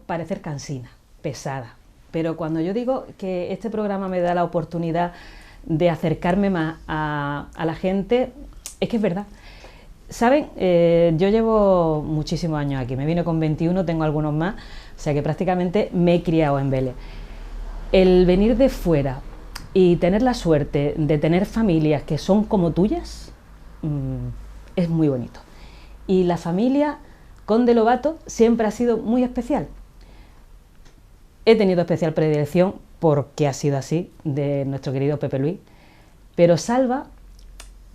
parecer cansina, pesada, pero cuando yo digo que este programa me da la oportunidad de acercarme más a la gente, es que es verdad. ¿Saben? Yo llevo muchísimos años aquí, me vine con 21, tengo algunos más, o sea que prácticamente me he criado en Vélez. El venir de fuera y tener la suerte de tener familias que son como tuyas, es muy bonito. Y la familia Conde Lobato siempre ha sido muy especial. He tenido especial predilección porque ha sido así, de nuestro querido Pepe Luis, pero Salva,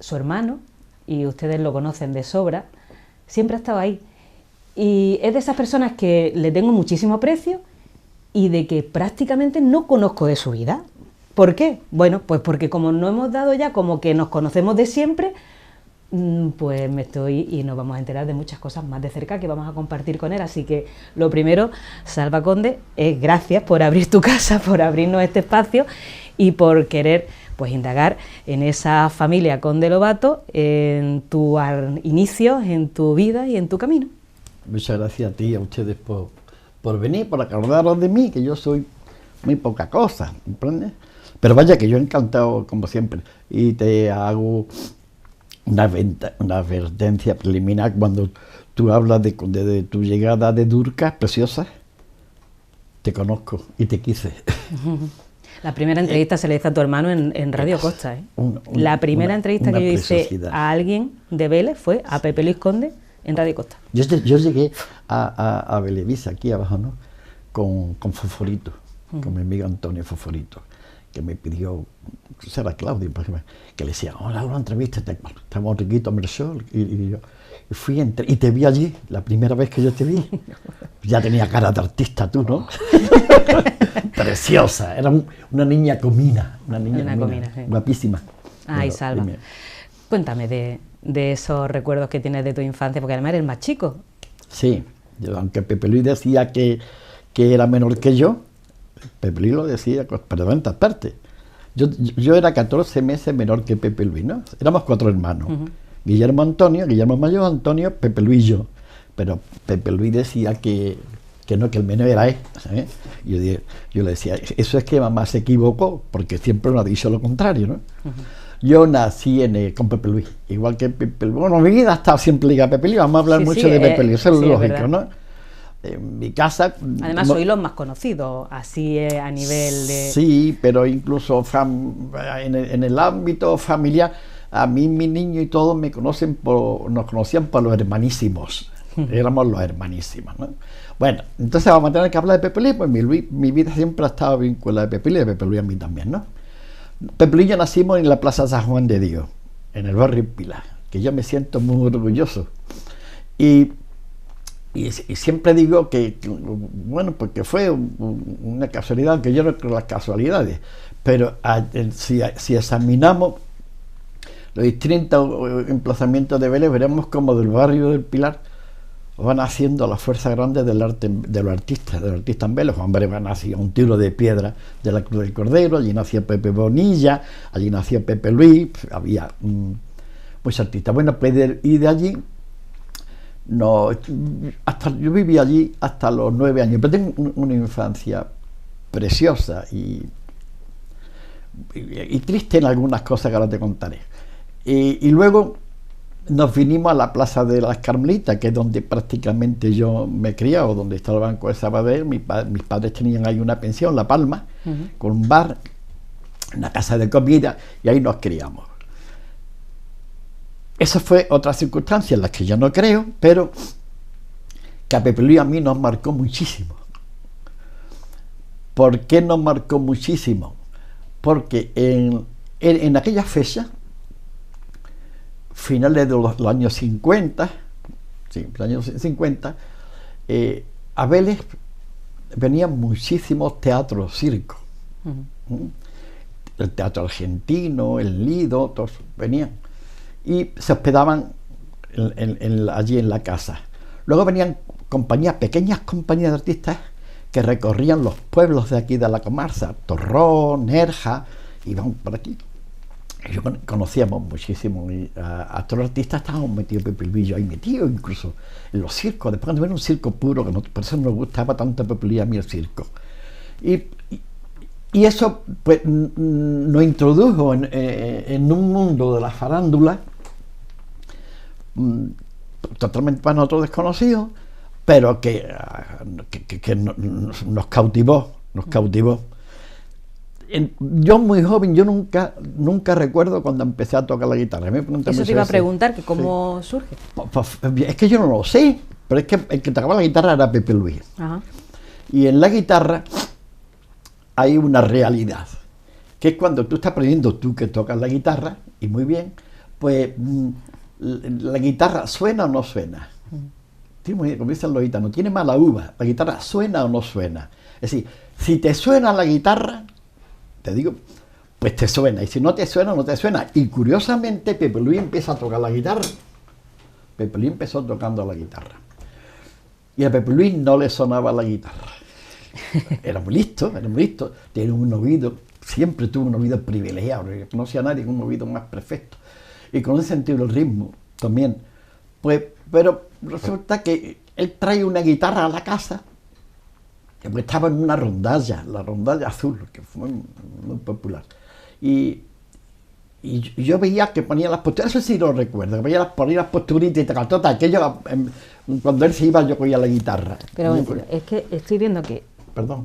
su hermano, y ustedes lo conocen de sobra, siempre ha estado ahí. Y es de esas personas que le tengo muchísimo aprecio y de que prácticamente no conozco de su vida. ¿Por qué? Bueno, pues porque como no hemos dado ya como que nos conocemos de siempre, pues me estoy y nos vamos a enterar de muchas cosas más de cerca que vamos a compartir con él. Así que lo primero, Salva Conde, gracias por abrir tu casa, por abrirnos este espacio y por querer pues indagar en esa familia Conde Lobato, en tu inicio, en tu vida y en tu camino. Muchas gracias a ti y a ustedes por venir, por acordaros de mí, que yo soy muy poca cosa, ¿comprendes? Pero vaya que yo encantado como siempre, y te hago una advertencia preliminar cuando tú hablas de tu llegada de Durca, preciosa. Te conozco y te quise. La primera entrevista se le hizo a tu hermano en Radio Costa, ¿eh? La primera entrevista que yo hice a alguien de Vélez fue a Pepe Luis Conde en Radio Costa. Yo llegué a Belevisa, aquí abajo, ¿no? Con Fosforito, con mi amigo Antonio Fosforito, que me pidió, será Claudio, que le decía, hola, una entrevista, estamos riquitos, Mersol, y yo fui, y te vi allí, la primera vez que yo te vi, ya tenía cara de artista tú, ¿no? Preciosa, era una niña comina, sí. Guapísima. Ay, Salva, cuéntame de esos recuerdos que tienes de tu infancia, porque además eres más chico. Sí, aunque Pepe Luis decía que era menor que yo, Pepe Luis lo decía, pero en todas partes. Yo era 14 meses menor que Pepe Luis, ¿no? Éramos 4 hermanos. Guillermo Mayor, Antonio, Pepe Luis y yo. Pero Pepe Luis decía que no, que el menor era él. ¿Eh? Yo le decía, eso es que mamá se equivocó, porque siempre nos ha dicho lo contrario, ¿no? Yo nací con Pepe Luis, igual que Pepe Luis. Bueno, mi vida ha estado siempre ligada a Pepe Luis, vamos a hablar mucho de Pepe Luis, eso es lógico, ¿no? En mi casa... Además, sois los más conocidos, así a nivel de... Sí, pero incluso en el ámbito familiar, a mí, mi niño y todos nos conocían por los hermanísimos. Éramos los hermanísimos, ¿no? Bueno, entonces vamos a tener que hablar de Pepe Luis, pues mi vida siempre ha estado vinculada a Pepe Luis, y Pepe Luis a mí también, ¿no? Pepe Luis y yo nacimos en la Plaza San Juan de Dios, en el barrio Pilar, que yo me siento muy orgulloso. Y siempre digo que, bueno, porque fue una casualidad, que yo no creo en las casualidades, pero si examinamos los distintos emplazamientos de Vélez, veremos como del barrio del Pilar van haciendo las fuerzas grandes del arte, de los artistas en Vélez. Juan Breva nació un tiro de piedra de la Cruz del Cordero, allí nació Pepe Bonilla, allí nació Pepe Luis, había muchos artistas. Bueno, pues y de allí, yo viví allí hasta los 9 años, pero tengo una infancia preciosa y triste en algunas cosas que ahora te contaré. Y luego nos vinimos a la Plaza de las Carmelitas, que es donde prácticamente yo me he criado, donde está el Banco de Sabadell. Mis padres tenían ahí una pensión, La Palma, con un bar, una casa de comida, y ahí nos criamos. Esa fue otra circunstancia en la que yo no creo, pero que a Pepe Luis a mí nos marcó muchísimo. ¿Por qué nos marcó muchísimo? Porque en aquella fecha, finales de los años 50, a Vélez venían muchísimos teatros, circos. El teatro argentino, el Lido, todos venían y se hospedaban allí en la casa. Luego venían pequeñas compañías de artistas que recorrían los pueblos de aquí de la comarca, Torrón, Nerja, iban por aquí. conocíamos muchísimo a todos los artistas, estábamos metidos, Pepe Luis, ahí metidos incluso en los circos, después cuando era un circo puro, que por eso nos gustaba tanto Pepe Luis a mí el circo. Y eso pues nos introdujo en un mundo de la farándula totalmente para nosotros desconocido, pero que nos cautivó. Yo muy joven, yo nunca recuerdo cuando empecé a tocar la guitarra. Eso te iba a preguntar, que cómo surge. Pues, es que yo no lo sé, pero es que el que tocaba la guitarra era Pepe Luis. Ajá. Y en la guitarra hay una realidad, que es cuando tú estás aprendiendo, tú que tocas la guitarra, y muy bien, pues la guitarra suena o no suena. Como dicen los gitanos, tiene mala uva, la guitarra suena o no suena. Es decir, si te suena la guitarra, te digo, pues te suena, y si no te suena, no te suena. Y curiosamente Pepe Luis empieza a tocar la guitarra. Pepe Luis empezó tocando la guitarra. Y a Pepe Luis no le sonaba la guitarra. Era muy listo. Tiene un oído, siempre tuvo un oído privilegiado, no conocía a nadie con un oído más perfecto. Y con un sentido del ritmo también. Pues, pero resulta que él trae una guitarra a la casa, que pues estaba en una rondalla, la rondalla azul, que fue muy popular. Y yo veía que ponía las posturas, eso sí lo recuerdo, que ponía las posturitas y tacatota, aquello, cuando él se iba yo cogía la guitarra. Pero es que estoy viendo que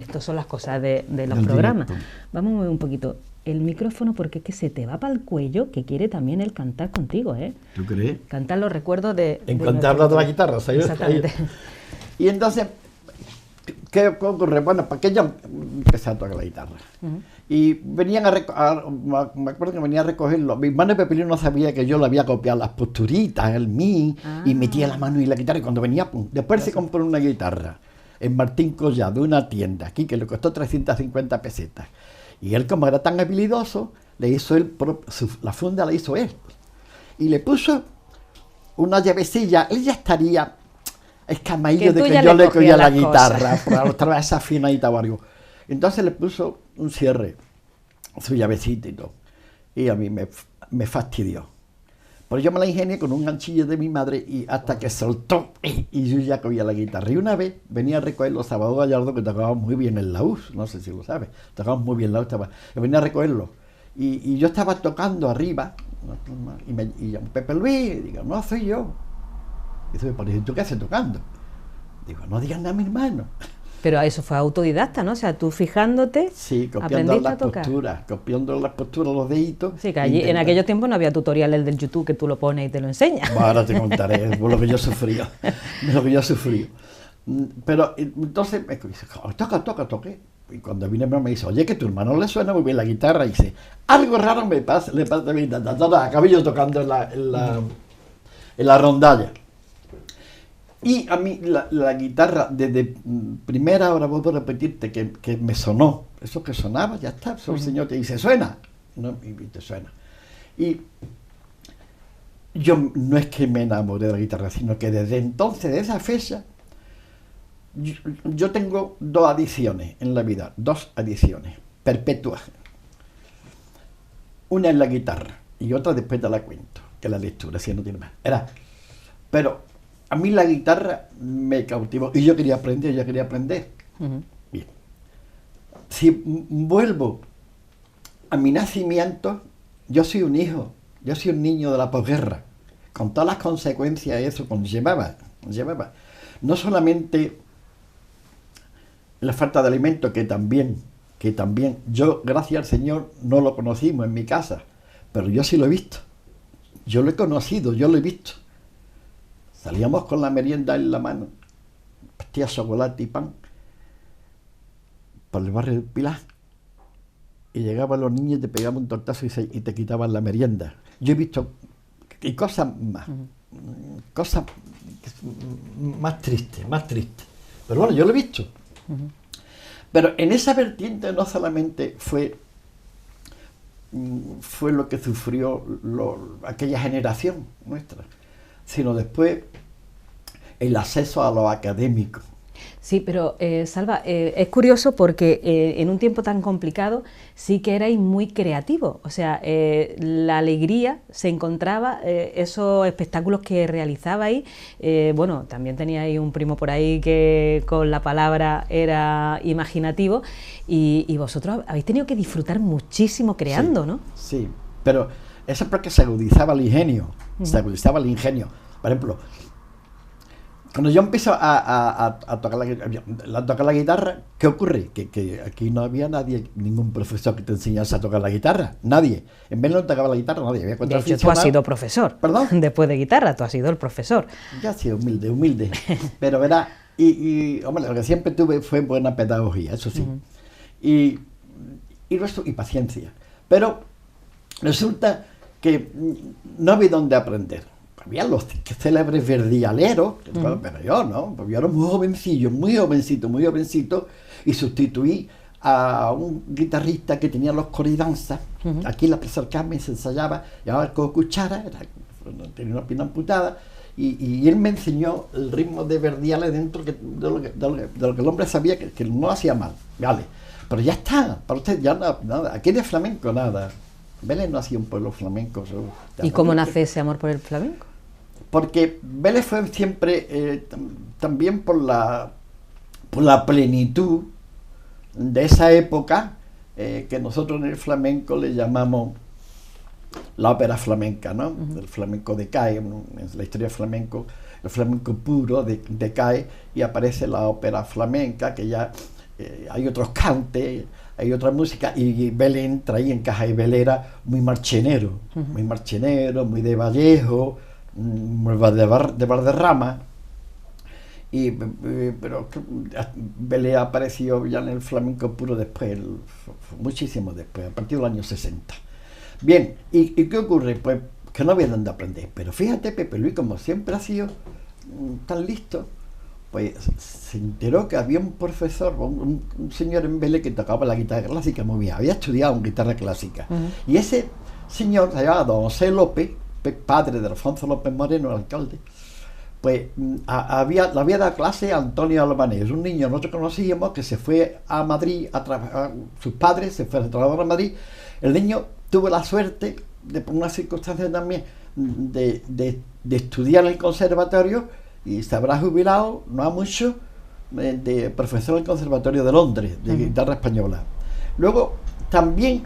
estas son las cosas de los programas. Directo. Vamos a mover un poquito el micrófono porque es que se te va para el cuello, que quiere también él cantar contigo, ¿eh? ¿Tú crees? Cantar los recuerdos de... En cantar de la guitarra, ¿sabes? Exactamente. Y entonces, ¿qué ocurre? Bueno, porque yo empecé a tocar la guitarra. Y venían me acuerdo que venía a recogerlo. Mi hermano Pepe Luis no sabía que yo le había copiado las posturitas, el mi, y metía la mano y la guitarra, y cuando venía, pum. Después se compró una guitarra en Martín Collado, de una tienda aquí, que le costó 350 pesetas. Y él, como era tan habilidoso, le hizo la funda la hizo él. Y le puso una llavecilla. Él ya estaría escamadillo de que yo le cogía la guitarra, para otra vez esa afinadita o algo. Entonces le puso un cierre, su llavecita y todo. Y a mí me fastidió. Pero yo me la ingenié con un ganchillo de mi madre y hasta que soltó y yo ya cogía la guitarra. Y una vez venía a recoger los Sábados Gallardo, que tocaban muy bien el laúd, no sé si lo sabes, tocaban muy bien el laúd, venía a recogerlo. Y yo estaba tocando arriba, y Pepe Luis, digo, no, soy yo. Y dice, ¿y tú qué haces tocando? Digo, no digas nada a mi hermano. Pero eso fue autodidacta, ¿no? O sea, tú fijándote, sí, copiando las posturas, los deditos. Sí, que allí, en aquellos tiempos no había tutoriales del YouTube que tú lo pones y te lo enseñas. Bueno, ahora te contaré lo que yo sufrí. Pero entonces me dice, toque. Y cuando vine me dice, oye, que tu hermano le suena muy bien la guitarra. Y dice, algo raro le pasa a mi guitarra. Acabé yo tocando en la rondalla. Y a mí la guitarra, desde primera hora, vuelvo a repetirte, que me sonó. Eso que sonaba, ya está. El señor te dice, ¿suena? No, y te suena. Y yo no es que me enamoré de la guitarra, sino que desde entonces, de esa fecha, yo tengo dos adicciones en la vida. Dos adicciones perpetuas. Una es la guitarra y otra después te la cuento, que es la lectura, si no tiene más. Pero a mí la guitarra me cautivó y yo quería aprender. Bien. Si vuelvo a mi nacimiento, yo soy un hijo, yo soy un niño de la posguerra, con todas las consecuencias que eso conllevaba. No solamente la falta de alimento, que también yo, gracias al Señor, no lo conocimos en mi casa, pero yo sí lo he visto. Yo lo he conocido, yo lo he visto. Salíamos con la merienda en la mano, pastillas, chocolate y pan, por el barrio del Pilar. Y llegaban los niños, te pegaban un tortazo y te quitaban la merienda. Yo he visto y cosas más tristes. Pero bueno, yo lo he visto. Pero en esa vertiente no solamente fue lo que sufrió aquella generación nuestra, sino después el acceso a lo académico. Sí, pero Salva, es curioso porque en un tiempo tan complicado sí que erais muy creativos. O sea, la alegría se encontraba, esos espectáculos que realizabais. Bueno, también teníais un primo por ahí que con la palabra era imaginativo y vosotros habéis tenido que disfrutar muchísimo creando, Sí, ¿no? sí, pero eso es porque se agudizaba el ingenio, se agudizaba el ingenio. Por ejemplo, cuando yo empiezo a tocar la guitarra, ¿qué ocurre? Que aquí no había nadie, ningún profesor que te enseñase a tocar la guitarra, nadie. En vez no tocaba la guitarra, nadie. Había De cuatro hecho, tú has aficionados. sido profesor. ¿Perdón? Después de guitarra, tú has sido el profesor. Ya sí, humilde, humilde. Pero verá, hombre, lo que siempre tuve fue buena pedagogía, eso sí. Y, y paciencia. Pero resulta que no había dónde aprender. Había los célebres verdialeros, pero yo no, porque yo era muy jovencillo, muy jovencito, y sustituí a un guitarrista que tenía los coridanzas. Aquí en la Plaza del Carmen se ensayaba, llamaba con cuchara, tenía una pina amputada, y él me enseñó el ritmo de verdiales dentro de lo que el hombre sabía que no hacía mal. Vale, pero ya está, para usted ya nada, aquí de flamenco nada. Vélez no ha sido un pueblo flamenco. ¿Y cómo nace ese amor por el flamenco? Porque Vélez fue siempre también por la plenitud de esa época que nosotros en el flamenco le llamamos la ópera flamenca, ¿no? El flamenco decae, en la historia del flamenco, el flamenco puro decae y aparece la ópera flamenca, que ya hay otros cantes, hay otra música, y Vélez entra ahí en caja y velera muy marchenero, muy de Vallejo, muy de Valderrama, pero Vélez apareció ya en el flamenco puro después, muchísimo después, a partir del año 60. Bien, ¿y qué ocurre? Pues que no había dónde aprender, pero fíjate, Pepe Luis, como siempre ha sido tan listo, pues se enteró que había un profesor, un señor en Vélez que tocaba la guitarra clásica muy bien, había estudiado en guitarra clásica. Y ese señor se llamaba don José López, padre de Alfonso López Moreno, el alcalde, pues le había dado clase a Antonio Albanés, un niño nosotros conocíamos que se fue a Madrid a trabajar, sus padres se fueron a trabajar a Madrid. El niño tuvo la suerte, por una circunstancia también, de estudiar en el conservatorio y se habrá jubilado, no ha mucho, de profesor del Conservatorio de Londres, de guitarra española. Luego también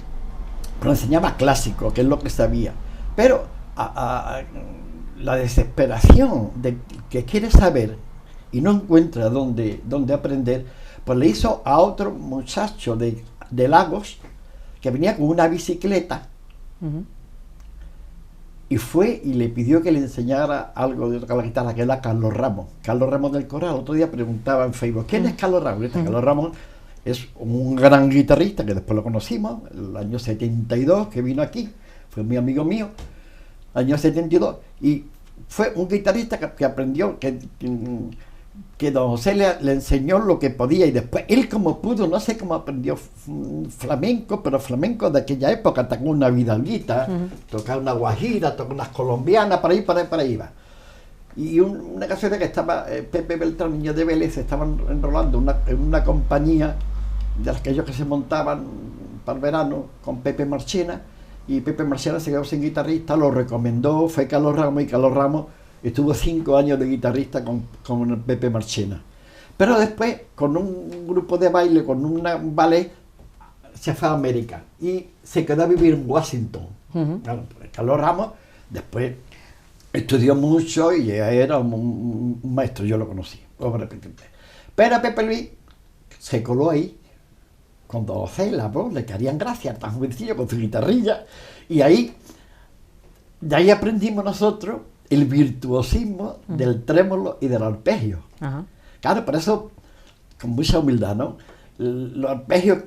nos enseñaba clásico, que es lo que sabía, pero la desesperación de que quiere saber y no encuentra dónde aprender, pues le hizo a otro muchacho de Lagos que venía con una bicicleta y fue y le pidió que le enseñara algo de tocar la guitarra, que era Carlos Ramos del Corral. Otro día preguntaba en Facebook, ¿quién es Carlos Ramos? Carlos Ramos es un gran guitarrista que después lo conocimos, el año 72, que vino aquí, fue muy amigo mío, año 72, y fue un guitarrista que aprendió, que don José le enseñó lo que podía, y después él como pudo, no sé cómo aprendió flamenco, pero flamenco de aquella época, tocó una vidalguita, tocaba una guajira, tocó unas colombianas, para ahí va. Y una ocasión que estaba Pepe Beltrán, niño de Vélez, se estaban enrolando en una compañía de las que ellos que se montaban para el verano con Pepe Marchena, y Pepe Marchena se quedó sin guitarrista, lo recomendó, fue Carlos Ramos, y Carlos Ramos estuvo 5 años de guitarrista con Pepe Marchena. Pero después, con un grupo de baile, con un ballet, se fue a América y se quedó a vivir en Washington. Carlos Ramos después estudió mucho y era un maestro, yo lo conocí. Pero Pepe Luis se coló ahí con don José, le querían gracias, tan jovencillo con su guitarrilla, y de ahí aprendimos nosotros el virtuosismo del trémolo y del arpegio. Claro, por eso, con mucha humildad, ¿no? Los arpegios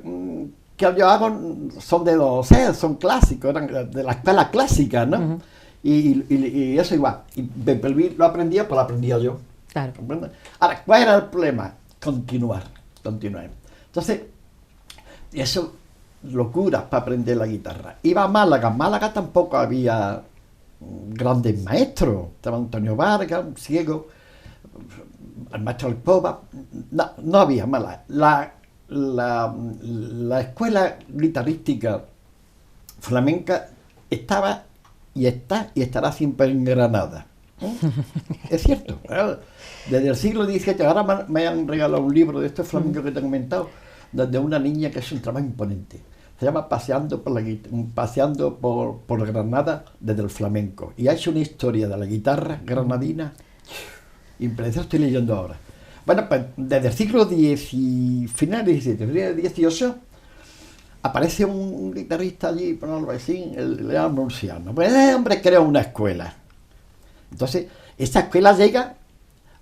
que yo hago son de don José, son clásicos, eran de la escuela clásica, ¿no? Y eso igual. Y Pepe Luis lo aprendía, pues lo aprendía yo. Claro. Ahora, ¿cuál era el problema? Continuar. Entonces, eso, locuras para aprender la guitarra. Iba a Málaga tampoco había grandes maestros. Estaba Antonio Vargas, un ciego. el maestro Alcoba, no había mala. La escuela guitarrística flamenca estaba y está y estará siempre en Granada. Es cierto. Desde el siglo XVII, ahora me han regalado un libro de estos flamencos que te he comentado, de una niña que es un trabajo imponente. Se llama Paseando por Granada desde el flamenco. Y ha hecho una historia de la guitarra granadina impresionante, estoy leyendo ahora. Bueno, pues desde el siglo X y finales del XVIII aparece un guitarrista allí, por el vecino, el León Murciano. Pues ese hombre crea una escuela. Entonces, esa escuela llega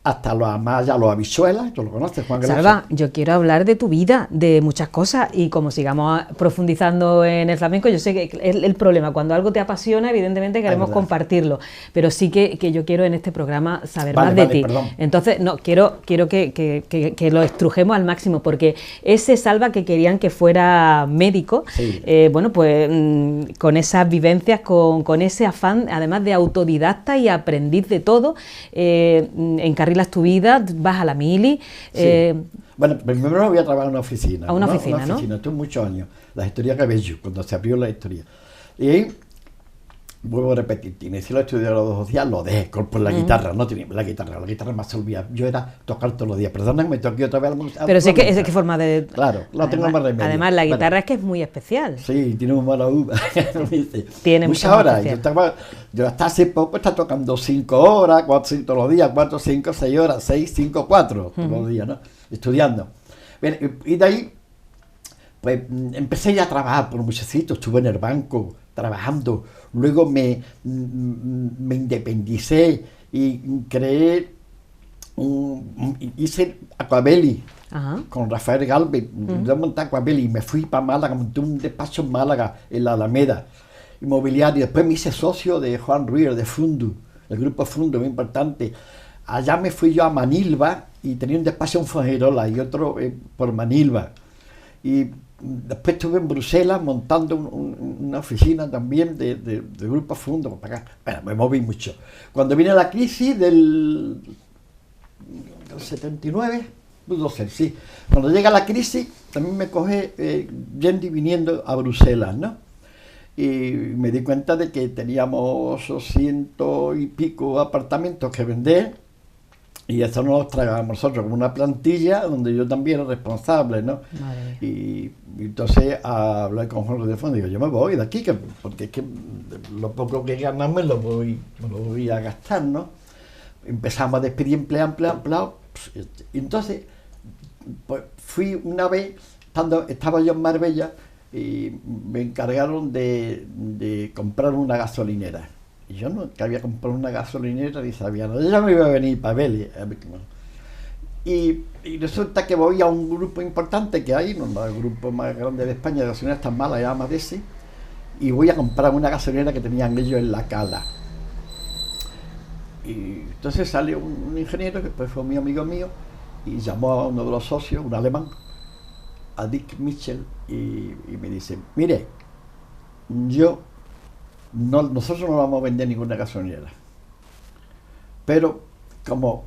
hasta los Amaya, los Habichuelas, tú lo conoces, Juan Grecia. Salva, yo quiero hablar de tu vida, de muchas cosas, y como sigamos profundizando en el flamenco, yo sé que el problema, cuando algo te apasiona, evidentemente queremos compartirlo, pero sí que yo quiero en este programa saber más de ti. Perdón. Entonces, no, quiero que lo estrujemos al máximo, porque ese Salva que querían que fuera médico, sí. Bueno, pues con esas vivencias, con ese afán, además de autodidacta y aprendiz de todo, encarrilas tu vida, vas a la mili. Sí. Bueno, primero voy a trabajar en una oficina. A una oficina, ¿no? Estuve muchos años, la historia Cabello, cuando se abrió la historia. Y ahí, vuelvo a repetir, inicié la estudiar los 2 días, lo dejé por la guitarra, no tenía la guitarra más olvidada. Yo era tocar todos los días, perdona que me toqué otra vez. Pero sé que es que forma de... Claro, no tengo más remedio. Además, la guitarra es que es muy especial. Sí, tiene un mala uva. Tiene muchas horas. Yo hasta hace poco estaba tocando 5 horas, 4 todos los días, 4, 5, 6 horas, 6, 5, 4 todos los días, ¿no? Estudiando. Y de ahí, pues empecé ya a trabajar por muchos sitios, estuve en el banco trabajando, luego me independicé y creé, hice Aquabelli. Ajá. Con Rafael Galvez, yo monté Aquabelli y me fui para Málaga, monté un despacho en Málaga, en la Alameda, inmobiliario. Después me hice socio de Juan Ruiz, de Fundu, el grupo Fundu, muy importante. Allá me fui yo a Manilva y tenía un despacho en Fuengirola y otro por Manilva. Y después estuve en Bruselas montando una oficina también de grupo Fundu para acá. Bueno, me moví mucho. Cuando viene la crisis del 79, pudo ser, sí. Cuando llega la crisis, también me coge yendo y viniendo a Bruselas, ¿no? Y me di cuenta de que teníamos 200 y pico apartamentos que vender, y eso nos los tragábamos nosotros como una plantilla donde yo también era responsable, ¿no? Y entonces hablé con Jorge de Fondo y digo, yo me voy de aquí, porque es que lo poco que ganas me lo voy a gastar, ¿no? Empezamos a despedir empleados. Y entonces, pues fui una vez, estaba yo en Marbella y me encargaron de comprar una gasolinera. Y yo no que había comprado una gasolinera ni sabía nada. Yo ya me iba a venir para Vélez. Y resulta que voy a un grupo importante que hay, no el grupo más grande de España de gasolineras tan malas, llama Desi, y voy a comprar una gasolinera que tenían ellos en La Cala. Y entonces sale un ingeniero que después fue mi amigo mío y llamó a uno de los socios, un alemán, a Dick Mitchell, y me dice, mire, nosotros no vamos a vender ninguna gasolinera, pero como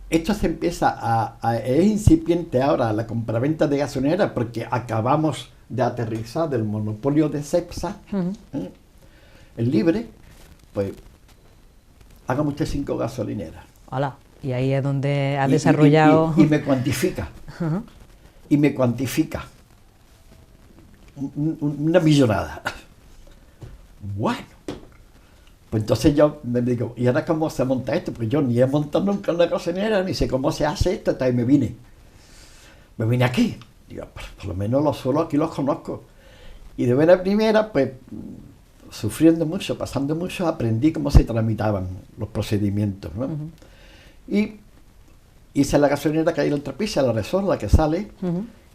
esto se empieza es incipiente ahora la compraventa de gasolineras porque acabamos de aterrizar del monopolio de Cepsa, el libre, pues hágame usted 5 gasolineras. Hola. Y ahí es donde ha desarrollado... Y me cuantifica. Y me cuantifica. Una millonada. Bueno. Pues entonces yo me digo, ¿y ahora cómo se monta esto? Porque yo ni he montado nunca una gasolinera, ni sé cómo se hace esto. Entonces me vine aquí. Digo, por lo menos los suelos aquí los conozco. Y de buena primera, pues, sufriendo mucho, pasando mucho, aprendí cómo se tramitaban los procedimientos, ¿no? Y hice la gasolinera que hay en el Trapiche, la Resol, la que sale.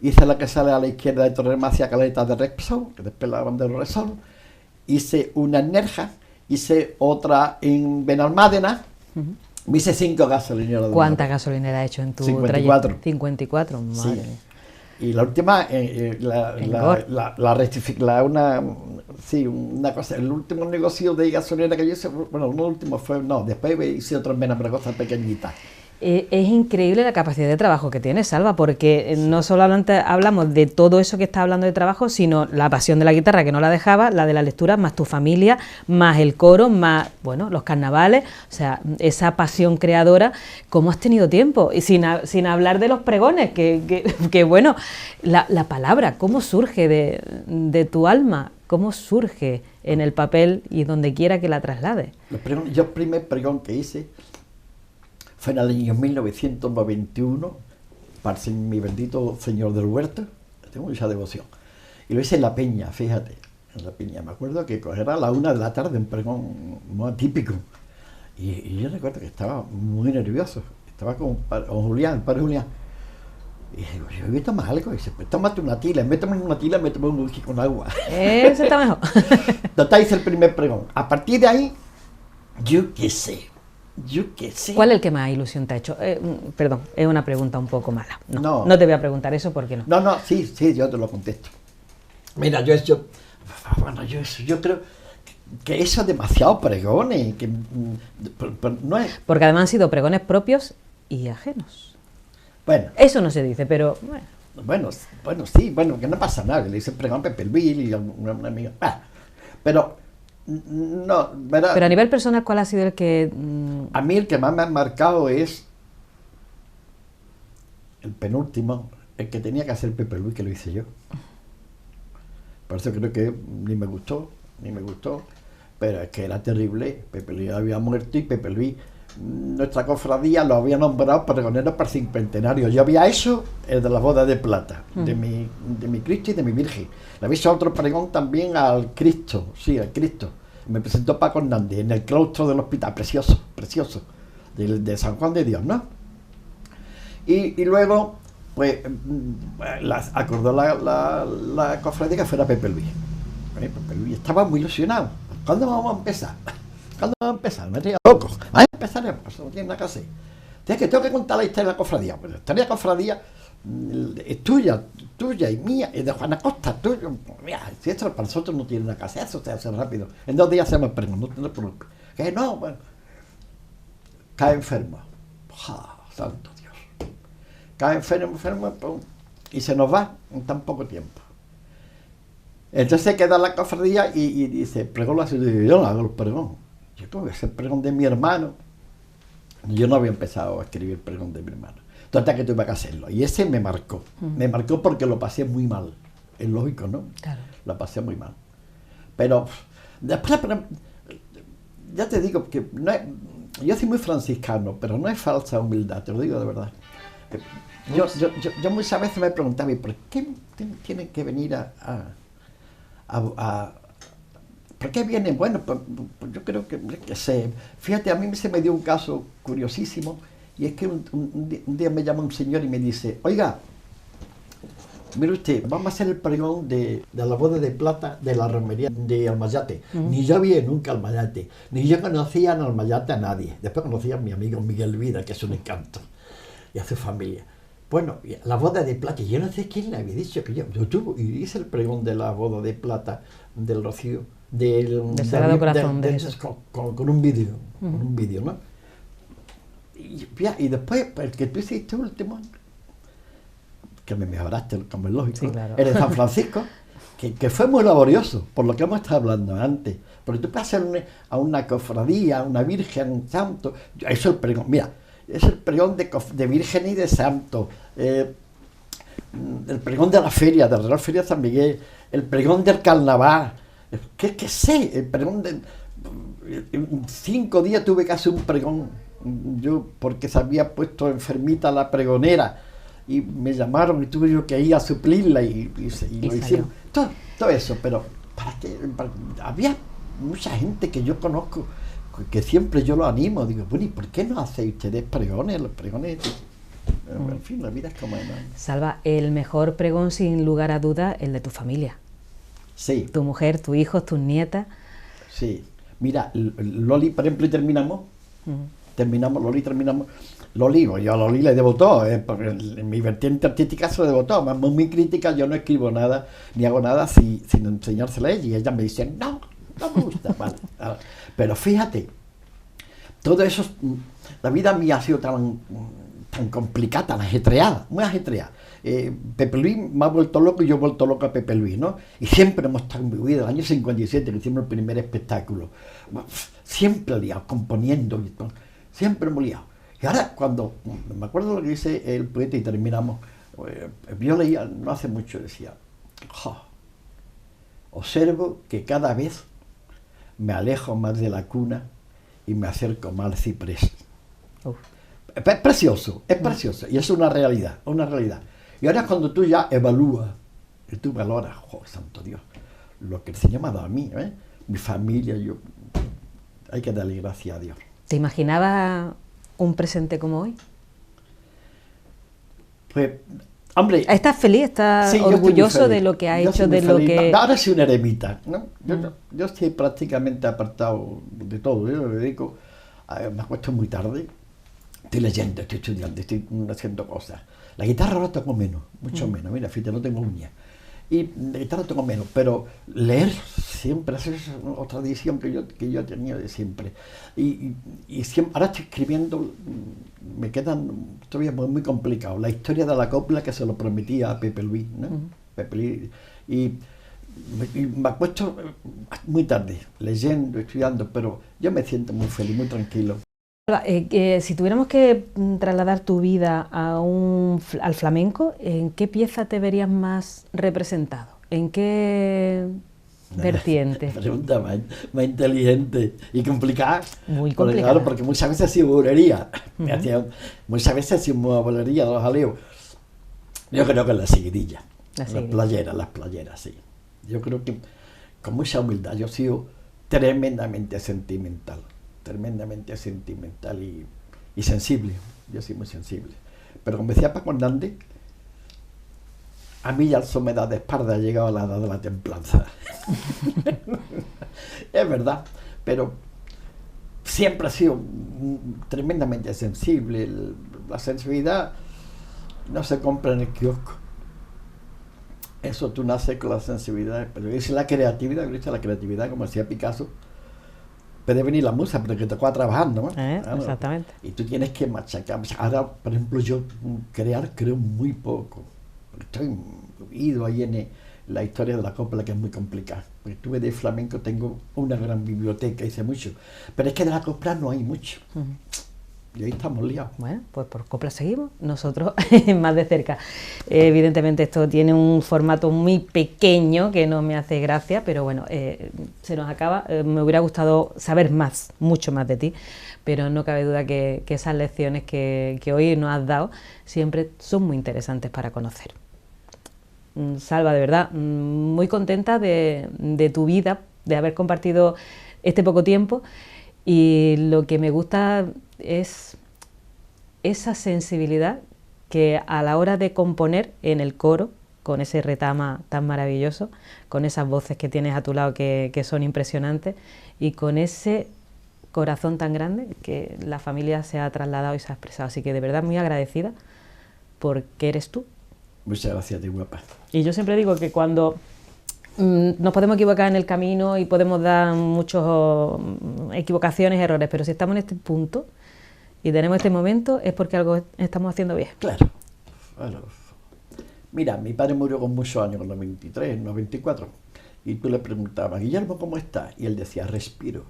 Hice la que sale a la izquierda de Torremarcia, Caleta de Repsol, que después la bandera de Resol. Hice una en Nerja, hice otra en Benalmádena. Me hice 5 gasolineras. ¿Cuántas gasolineras has hecho en tu 54. 54, madre mía. Y la última, una cosa, el último negocio de gasolinera que yo hice, bueno, no el último fue, no, después hice otro en Benambragosa pequeñita. Es increíble la capacidad de trabajo que tienes, Salva, porque no solamente hablamos de todo eso que estás hablando de trabajo, sino la pasión de la guitarra que no la dejaba, la de la lectura, más tu familia, más el coro, más, bueno, los carnavales, o sea, esa pasión creadora. ¿Cómo has tenido tiempo? Y sin hablar de los pregones, que bueno, la palabra, ¿cómo surge de tu alma? ¿Cómo surge en el papel y donde quiera que la traslades? Yo el primer pregón que hice fue en el año 1991, para mi bendito Señor del Huerto, tengo mucha devoción. Y lo hice en La Peña, fíjate, en La Peña. Me acuerdo que era a la 1 de la tarde, un pregón muy atípico. Y yo recuerdo que estaba muy nervioso. Estaba con Julián, el padre Julián. Y digo, yo voy a tomar algo. Y dice, pues tómate una tila. En vez de tomar una tila, me tomé un whisky con agua. Eso está mejor. Total, hice el primer pregón. A partir de ahí, yo qué sé. ¿Cuál es el que más ilusión te ha hecho? Perdón, es una pregunta un poco mala. No te voy a preguntar eso porque no. No, sí, yo te lo contesto. Mira, yo creo que eso es demasiado pregones. Que, no es... Porque además han sido pregones propios y ajenos. Bueno. Eso no se dice, pero bueno. Sí, que no pasa nada. Le hice pregón a Pepe Luis y a una amiga. Pero... No, ¿verdad? Pero a nivel personal, ¿cuál ha sido el que...? A mí el que más me ha marcado es el penúltimo, el que tenía que hacer Pepe Luis, que lo hice yo. Por eso creo que ni me gustó, pero es que era terrible. Pepe Luis había muerto y Pepe Luis, nuestra cofradía lo había nombrado pregonero para el cincuentenario. Yo había hecho el de las bodas de plata, de mi Cristo y de mi Virgen. Le había hecho otro pregón también al Cristo, me presentó Paco Hernández en el claustro del hospital, precioso, de San Juan de Dios, ¿no? Y luego, pues, acordó la cofradía que fuera Pepe Luis. Pepe Luis estaba muy ilusionado. ¿Cuándo vamos a empezar? Me tenía loco. Empezaremos, no tiene nada que hacer. Tengo que contar la historia de la cofradía. Pues la historia de la cofradía es tuya y mía, es de Juana Costa, tuyo. Mira, si esto para nosotros no tiene nada que hacer, eso se hace rápido. En 2 días hacemos el pregón, no te preocupes. Que no, bueno. Cae enfermo. Santo Dios. Cae enfermo, y se nos va en tan poco tiempo. Entonces queda la cofradía y dice, pregón la ciudad. Yo no hago el pregón. Yo tengo que hacer el pregón de mi hermano. Yo no había empezado a escribir el pregón de mi hermano. Total que tuve que hacerlo. Y ese me marcó. Me marcó porque lo pasé muy mal. Es lógico, ¿no? Claro. Lo pasé muy mal. Pero después, ya te digo que no es, yo soy muy franciscano, pero no es falsa humildad, te lo digo de verdad. Yo muchas veces me preguntaba, ¿por qué tienen que venir ¿por qué vienen? Bueno, pues yo creo que fíjate, a mí se me dio un caso curiosísimo, y es que un día me llama un señor y me dice, oiga, mire usted, vamos a hacer el pregón de la boda de plata de la romería de Almayate. Ni yo vi nunca Almayate, ni yo conocía en Almayate a nadie. Después conocí a mi amigo Miguel Vida, que es un encanto, y a su familia. Bueno, la boda de plata, yo no sé quién le había dicho que yo tuve, y hice el pregón de la boda de plata del Rocío, del Sagrado Corazón de Jesús, con un vídeo, ¿no? Y después, el que tú hiciste último, que me mejoraste, como es lógico, sí, claro. Eres San Francisco, que fue muy laborioso, por lo que hemos estado hablando antes. Porque tú puedes hacer a una cofradía, a una virgen, a un santo, eso es el pregón, mira, es el pregón de virgen y de santo, el pregón de la feria, de la Real Feria de San Miguel, el pregón del carnaval, ¿qué sé? El pregón de... En 5 días tuve que hacer un pregón, yo, porque se había puesto enfermita la pregonera, y me llamaron y tuve yo que ir a suplirla y lo hicimos. Todo eso, pero había mucha gente que yo conozco, que siempre yo lo animo, digo, bueno, ¿y por qué no hacéis ustedes pregones? Los pregones, en fin, la vida es como... Salva, el mejor pregón sin lugar a duda, el de tu familia. Sí. Tu mujer, tus hijos, tus nietas. Sí. Mira, Loli, por ejemplo, y terminamos. Loli, yo a Loli le debo todo, porque en mi vertiente artística se lo debo todo. Más muy crítica, yo no escribo nada, ni hago nada sin enseñársela a ella. Y ella me dice, no me gusta. Vale. Pero fíjate, todo eso, la vida mía ha sido tan complicada, tan ajetreada, muy ajetreada. Pepe Luis me ha vuelto loco y yo he vuelto loco a Pepe Luis, ¿no? Y siempre hemos estado en mi vida, el año 57 que hicimos el primer espectáculo, siempre liado, componiendo, siempre hemos liado. Y ahora cuando, me acuerdo lo que dice el poeta y terminamos, yo leía, no hace mucho, decía, observo que cada vez me alejo más de la cuna y me acerco más al ciprés. Es precioso, y es una realidad, una realidad. Y ahora cuando tú ya evalúas y tú valoras, santo Dios, lo que el Señor me ha dado a mí, mi familia, yo, hay que darle gracias a Dios. ¿Te imaginabas un presente como hoy? Pues, hombre... ¿Estás feliz? ¿Estás orgulloso de lo que ha hecho? De lo que... Ahora soy un eremita, ¿no? Yo estoy prácticamente apartado de todo. Yo me dedico, me acuesto muy tarde, estoy leyendo, estoy estudiando, estoy haciendo cosas. La guitarra ahora toco menos, mucho menos. Mira, fíjate, no tengo uñas. Y la guitarra toco menos, pero leer siempre, esa es otra tradición que yo he tenido de siempre. Y siempre, ahora estoy escribiendo, me quedan todavía muy complicado, la historia de la copla que se lo prometía a Pepe Luis, ¿no? Pepe Luis, y me acuesto muy tarde, leyendo, estudiando, pero yo me siento muy feliz, muy tranquilo. Si tuviéramos que trasladar tu vida al flamenco, ¿en qué pieza te verías más representado? ¿En qué vertiente? Pregunta más inteligente y complicada. Muy complicada. Claro, porque muchas veces ha sido bolería. Muchas veces ha sido bolería de los jaleos. Yo creo que la seguidilla. Las playeras, sí. Yo creo que con mucha humildad. Yo he sido tremendamente sentimental y sensible. Yo soy muy sensible. Pero como decía Paco Hernández, a mí ya la soledad de espalda ha llegado a la edad de la templanza. Es verdad, pero siempre ha sido tremendamente sensible. La sensibilidad no se compra en el kiosco. Eso tú naces con la sensibilidad, pero dice la creatividad, como decía Picasso, puede venir la musa, pero que te va trabajando, ¿no? Claro. Exactamente. Y tú tienes que machacar. Ahora, por ejemplo, yo creo muy poco. Estoy ido ahí en la historia de la copla, que es muy complicada. Porque estuve de flamenco, tengo una gran biblioteca, hice mucho. Pero es que de la copla no hay mucho. Y ahí estamos liados. Bueno, pues por copla seguimos, nosotros más de cerca. Evidentemente esto tiene un formato muy pequeño que no me hace gracia, pero bueno, se nos acaba. Me hubiera gustado saber más, mucho más de ti, pero no cabe duda que esas lecciones que hoy nos has dado siempre son muy interesantes para conocer. Salva, de verdad, muy contenta de tu vida, de haber compartido este poco tiempo, y lo que me gusta es esa sensibilidad que a la hora de componer en el coro, con ese retama tan maravilloso, con esas voces que tienes a tu lado que son impresionantes, y con ese corazón tan grande que la familia se ha trasladado y se ha expresado. Así que de verdad muy agradecida porque eres tú. Muchas gracias a ti, guapa. Y yo siempre digo que cuando nos podemos equivocar en el camino y podemos dar muchas equivocaciones, errores, pero si estamos en este punto y tenemos este momento es porque algo estamos haciendo bien. Claro. Bueno, mira, mi padre murió con muchos años, con 93, 94, y tú le preguntabas, Guillermo, ¿cómo estás? Y él decía, respiro.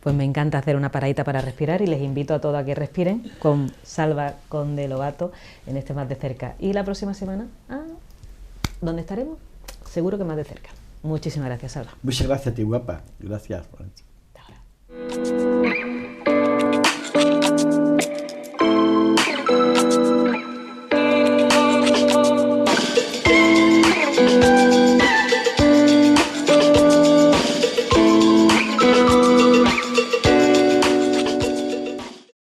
Pues me encanta hacer una paradita para respirar y les invito a todos a que respiren con Salva Conde Lobato en este Más de Cerca. Y la próxima semana, ¿dónde estaremos? Seguro que más de cerca. Muchísimas gracias, Salva. Muchas gracias a ti, guapa. Gracias.